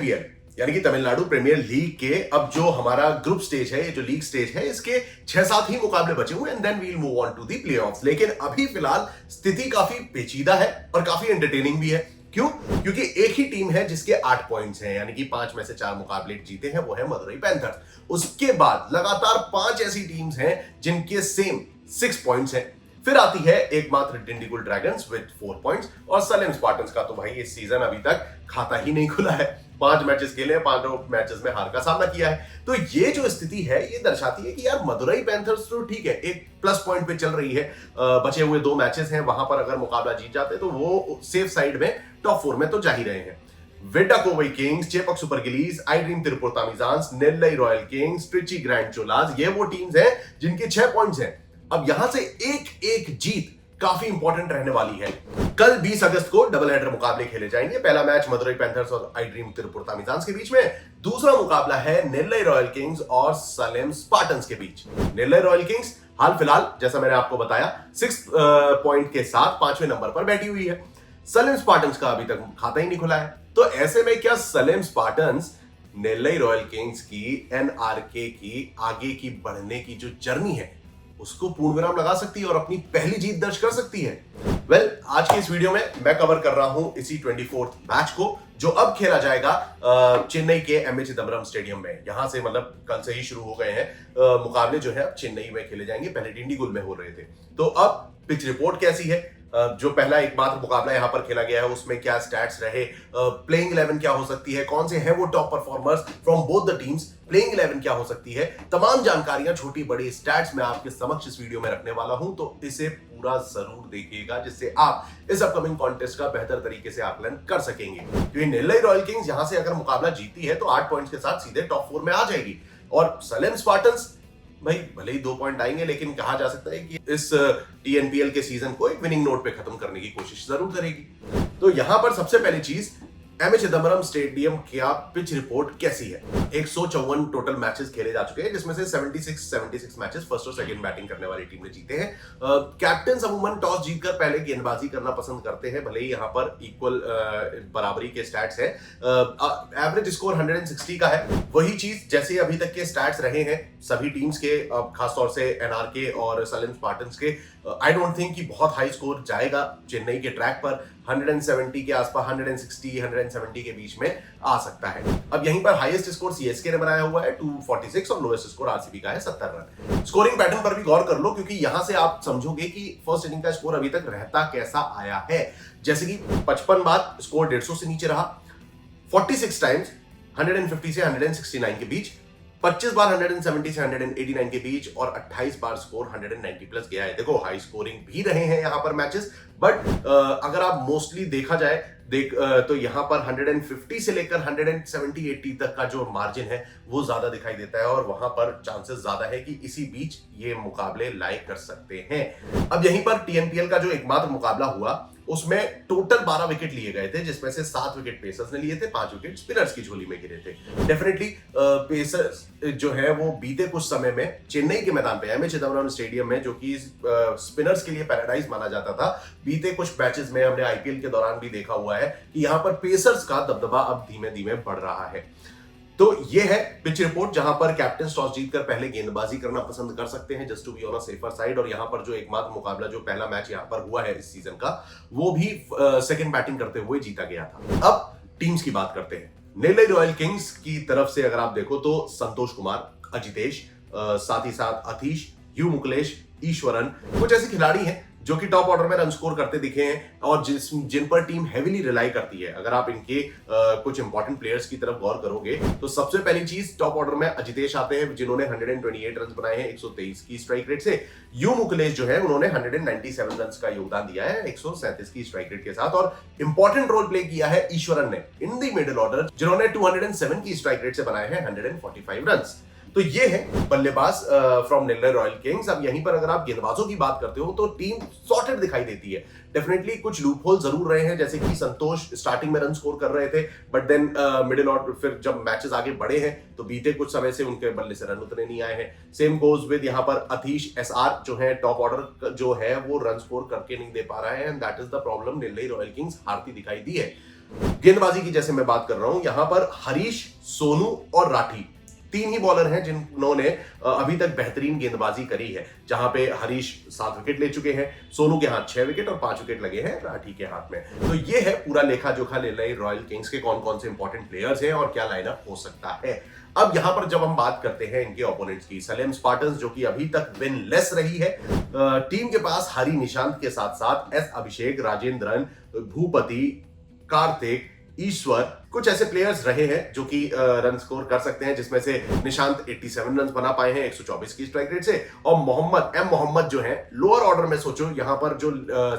TNPL यानी कि Tamil Nadu premiere league के अब जो हमारा ग्रुप स्टेज है, जो लीग स्टेज है, इसके 6-7 ही मुकाबले बचे हुए and then we'll move on to the playoffs. लेकिन अभी फिलहाल स्थिति काफी पेचीदा है और काफी एंटरटेनिंग भी है। क्यों? क्योंकि एक ही टीम है जिसके 8 पॉइंट्स हैं, यानी कि 5 में से 4 मुकाबले जीते हैं, वो है मदुरई पैंथर्स। उसके बाद लगातार 5 ऐसी टीम्स हैं जिनके सेम 6 पॉइंट्स हैं। फिर आती है एकमात्र डिंडीगुल ड्रैगन्स विद 4 पॉइंट्स और सलेम स्पार्टन्स का तो भाई इस सीजन अभी तक खाता ही नहीं खुला है। 5 मैचेस खेले, 5 मैचेस में हार का सामना किया है। तो ये जो स्थिति है ये दर्शाती है कि यार मदुरई पैंथर्स तो ठीक है, एक प्लस पॉइंट पे चल रही है। बचे हुए 2 मैचेस हैं, वहां पर अगर मुकाबला जीत जाते तो वो सेफ साइड में टॉप 4 में तो जा ही रहे हैं। विडा Kovai kings, Chepauk super gillies, idream Tiruppur Tamizhans, Nellai royal kings, Trichy grand Cholas, ये वो टीम्स हैं जिनके 6 पॉइंट्स हैं। अब यहां से एक जीत काफी इंपॉर्टेंट रहने वाली है। कल 20 अगस्त को डबल हेडर मुकाबले खेले जाएंगे। पहला मैच मदुरई पैंथर्स और आई ड्रीम तिरुपुर तामिजान्स के बीच में, दूसरा मुकाबला है नेल्लई रॉयल किंग्स और सलेम स्पार्टन्स के बीच। नेल्लई रॉयल किंग्स हाल फिलहाल जैसा मैंने आपको बताया 6 पॉइंट के साथ 5वें नंबर पर बैठी हुई है। सलेम स्पार्टन्स का अभी तक खाता ही नहीं खुला है। तो ऐसे में क्या Salem Spartans Nellai royal Kings की एनआरके की आगे की बढ़ने की जो जर्नी है उसको पूर्ण विराम लगा सकती है और अपनी पहली जीत दर्ज कर सकती है? वेल, आज की इस वीडियो में मैं कवर कर रहा हूं इसी 24th मैच को, जो अब खेला जाएगा चेन्नई के एमए चिदम्बरम स्टेडियम में। यहां से मतलब कल से ही शुरू हो गए हैं मुकाबले जो है अब चेन्नई में खेले जाएंगे, पहले डिंडीगुल में हो रहे थे। तो अब पिच रिपोर्ट कैसी है, जो पहला एकमात्र मुकाबला यहां पर खेला गया है उसमें क्या स्टैट्स रहे, प्लेइंग 11 क्या हो सकती है, कौन से हैं वो top performers from both the teams, playing 11 क्या हो सकती है, तमाम जानकारियां छोटी बड़ी स्टैट्स मैं आपके समक्ष इस वीडियो में रखने वाला हूं। तो इसे पूरा जरूर देखिएगा जिससे आप इस अपकमिंग कॉन्टेस्ट का बेहतर तरीके से आकलन कर सकेंगे। क्योंकि नेल्लई रॉयल किंग्स यहां से अगर मुकाबला जीती है तो 8 पॉइंट्स के साथ सीधे टॉप 4 में आ जाएगी और सलेम स्पार्टन्स भाई भले ही 2 पॉइंट आएंगे, लेकिन कहा जा सकता है कि इस टीएनपीएल के सीजन को एक विनिंग नोट पे खत्म करने की कोशिश जरूर करेगी। तो यहां पर सबसे पहली चीज, एमए चिदम्बरम स्टेडियम क्या पिच रिपोर्ट कैसी है। 154 टोटल मैचेस खेले जा चुके हैं, जिसमें से 76 मैचेस फर्स्ट और सेकंड बैटिंग करने वाली टीम ने जीते हैं। कैप्टन अमूमन टॉस जीतकर पहले गेंदबाजी करना पसंद करते हैं, भले ही यहां पर इक्वल बराबरी के स्टैट्स है। एवरेज स्कोर 160 का है, वही चीज जैसे अभी तक के स्टैट्स रहे हैं सभी टीम्स के, खासतौर से एनआरके और सलेम स्पार्टन्स के। आई डोंट थिंक कि बहुत हाई स्कोर जाएगा चेन्नई के ट्रैक पर। 170 के आसपास, 160 170 के बीच में आ सकता है। अब यहीं पर हाईएस्ट स्कोर सीएसके ने बनाया हुआ है 246 और लोएस्ट स्कोर आरसीबी का है 70 रन। स्कोरिंग पैटर्न पर भी गौर कर लो, क्योंकि यहां से आप समझोगे कि फर्स्ट इनिंग का स्कोर अभी तक रहता कैसा आया है। जैसे कि 55 बार स्कोर 150 से नीचे रहा, 46 टाइम्स 150 से 169 के बीच, 25 बार 170 से 189 के बीच और 28 बार स्कोर 190 प्लस गया है। देखो हाई स्कोरिंग भी रहे हैं यहां पर मैचेस, बट अगर आप मोस्टली देखा जाए तो यहां पर 150 से लेकर 170-80 तक का जो मार्जिन है वो ज्यादा दिखाई देता है और वहां पर चांसेस ज्यादा है कि इसी बीच ये मुकाबले लाई कर सकते हैं। अब यहीं पर टीएनपीएल का जो एकमात्र मुकाबला हुआ उसमें टोटल 12 विकेट लिए गए थे, जिसमें से 7 विकेट पेसर्स ने लिए थे, 5 विकेट स्पिनर्स की झोली में गिरे थे। डेफिनेटली पेसर्स जो है वो बीते कुछ समय में चेन्नई के मैदान पे, एमए चिदम्बरम स्टेडियम में, जो कि स्पिनर्स के लिए पैराडाइज माना जाता था, बीते कुछ मैचेस में हमने आईपीएल के दौरान भी देखा हुआ है कि यहां पर पेसर्स का दबदबा अब धीमे धीमे बढ़ रहा है। तो ये है पिच रिपोर्ट, जहां पर कैप्टन टॉस जीतकर पहले गेंदबाजी करना पसंद कर सकते हैं just to be on a safer side. और यहां पर जो एकमात्र मुकाबला, जो पहला मैच यहां पर हुआ है इस सीजन का, वो भी सेकंड बैटिंग करते हुए जीता गया था। अब टीम्स की बात करते हैं। नेल्लई रॉयल किंग्स की तरफ से अगर आप देखो तो संतोष कुमार, अजितेश, साथ ही साथ अतीश, यू मुकलेश, ईश्वरन, कुछ ऐसे खिलाड़ी हैं जो कि टॉप ऑर्डर में रन स्कोर करते दिखे हैं और जिन पर टीम हेवीली रिलाई करती है। अगर आप इनके कुछ इंपॉर्टेंट प्लेयर्स की तरफ गौर करोगे तो सबसे पहली चीज टॉप ऑर्डर में अजितेश आते हैं, जिन्होंने 128 रन बनाए हैं 123 की स्ट्राइक रेट से। यू मुकलेश जो है उन्होंने 197 रन का योगदान दिया है 137 की स्ट्राइक रेट के साथ। और इंपॉर्टेंट रोल प्ले किया है ईश्वरन ने इन दी मिडिल ऑर्डर, जिन्होंने 207 की स्ट्राइक रेट से बनाए हैं 145 रन। तो ये है बल्लेबाज फ्रॉम नेल्लई रॉयल किंग्स। अब यहीं पर अगर आप गेंदबाजों की बात करते हो तो टीम सॉर्टेड दिखाई देती है। डेफिनेटली कुछ लूप होल जरूर रहे हैं, जैसे कि संतोष स्टार्टिंग में रन स्कोर कर रहे थे, बट देन मिडिल ऑर्डर, फिर जब मैचेस आगे बढ़े हैं तो बीते कुछ समय से उनके बल्ले से रन उतने नहीं आए हैं। सेम गोज विद यहाँ पर अतीश एसआर जो है टॉप ऑर्डर जो है वो रन स्कोर करके नहीं दे पा रहा है, and that is the problem. Nellai royal kings हारती दिखाई दी है। गेंदबाजी की जैसे मैं बात कर रहा हूं, यहां पर हरीश, सोनू और राठी तीन ही बॉलर हैं जिन्होंने अभी तक बेहतरीन गेंदबाजी करी है, जहां पे हरीश 7 विकेट ले चुके हैं, सोनू के हाथ 6 विकेट और 5 विकेट लगे हैं राठी के हाथ में। तो ये है पूरा लेखा जोखा नेल्लई रॉयल किंग्स के कौन कौन से इंपॉर्टेंट प्लेयर्स हैं और क्या लाइनअप हो सकता है। अब यहां पर जब हम बात करते हैं इनके ओपोनेंट्स की, सलेम स्पार्टन्स जो कि अभी तक विनलेस रही है, टीम के पास हरी निशांत के साथ साथ एस अभिषेक, राजेंद्रन, भूपति, कार्तिक, ईश्वर कुछ ऐसे प्लेयर्स रहे हैं जो कि रन स्कोर कर सकते हैं, जिसमें से निशांत 87 रन बना पाए हैं 124 की स्ट्राइक रेट से, और मोहम्मद जो है लोअर ऑर्डर में, सोचो यहां पर जो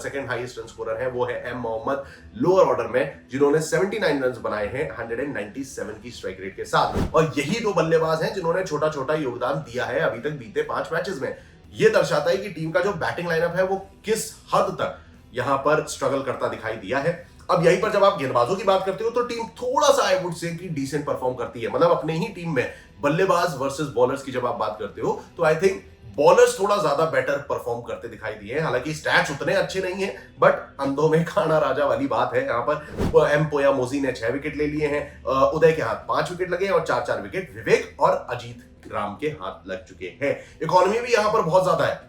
सेकंड हाईएस्ट रन स्कोरर है वो है एम मोहम्मद लोअर ऑर्डर में, जिन्होंने 79 रन बनाए हैं 197 की स्ट्राइक रेट के साथ। और यही दो बल्लेबाज हैं जिन्होंने छोटा छोटा योगदान दिया है अभी तक बीते 5 मैचेस में। यह दर्शाता है कि टीम का जो बैटिंग लाइनअप है वो किस हद तक यहां पर स्ट्रगल करता दिखाई दिया है। अब यहीं पर जब आप गेंदबाजों की बात करते हो तो टीम थोड़ा सा आई वुड से कि डिसेंट परफॉर्म करती है, मतलब अपने ही टीम में बल्लेबाज वर्सेस बॉलर्स की जब आप बात करते हो तो आई थिंक बॉलर्स थोड़ा ज्यादा बेटर परफॉर्म करते दिखाई दिए हैं। हालांकि स्टैट्स उतने अच्छे नहीं हैं, बट अंधों में खाना राजा वाली बात है। यहाँ पर एम पोयामोजी ने 6 विकेट ले लिए हैं, उदय के हाथ 5 विकेट लगे और 4-4 विकेट विवेक और अजीत राम के हाथ लग चुके हैं। इकोनॉमी भी यहाँ पर बहुत ज्यादा है,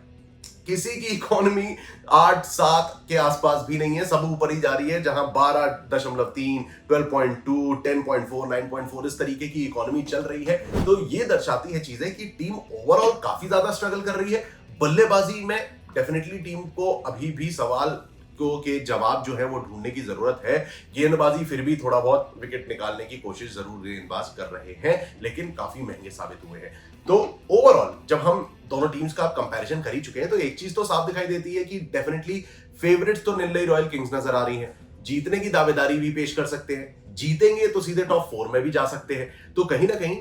किसी की इकोनॉमी 8-7 के आसपास भी नहीं है, सब ऊपर ही जा रही है, जहां 12.3, 12.2, 10.4, 9.4 इस तरीके की इकोनॉमी चल रही है। तो ये दर्शाती है चीजें कि टीम ओवरऑल काफी ज्यादा स्ट्रगल कर रही है। बल्लेबाजी में डेफिनेटली टीम को अभी भी सवाल के जवाब जो है वो ढूंढने की जरूरत है। गेंदबाजी फिर भी थोड़ा बहुत विकेट निकालने की कोशिश जरूर गेंदबाज कर रहे हैं, लेकिन काफी महंगे साबित हुए हैं। तो ओवरऑल जब हम दोनों टीम्स का कंपैरिजन कर ही चुके हैं तो एक चीज तो साफ दिखाई देती है कि डेफिनेटली फेवरेट्स तो नेल्लई रॉयल किंग्स नजर आ रही हैं, जीतने की दावेदारी भी पेश कर सकते हैं, जीतेंगे तो सीधे टॉप 4 में भी जा सकते हैं। तो कहीं ना कहीं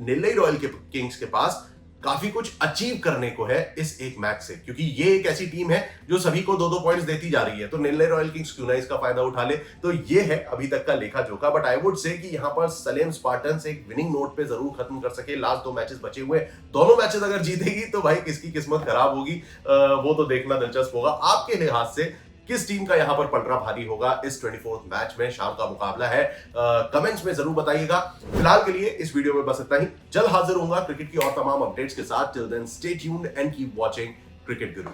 नेल्लई रॉयल किंग्स के पास काफी कुछ अचीव करने को है इस एक मैच से, क्योंकि ये एक ऐसी टीम है जो सभी को 2-2 पॉइंट्स देती जा रही है। तो नेल्लई रॉयल किंग्स क्यों ना इसका फायदा उठा ले। तो ये है अभी तक का लेखा जोखा, बट आई वुड से कि यहाँ पर सलेम स्पार्टन्स एक विनिंग नोट पे जरूर खत्म कर सके। लास्ट 2 मैचेस बचे हुए, दोनों मैचेस अगर जीतेगी तो भाई किसकी किस्मत खराब होगी वो तो देखना दिलचस्प होगा। आपके लिहाज से किस टीम का यहां पर पलड़ा भारी होगा इस 24th मैच में? शाम का मुकाबला है, कमेंट्स में जरूर बताइएगा। फिलहाल के लिए इस वीडियो में बस इतना ही। जल्द हाजिर होऊंगा क्रिकेट की और तमाम अपडेट्स के साथ। Till then stay tuned and keep watching cricket Guru.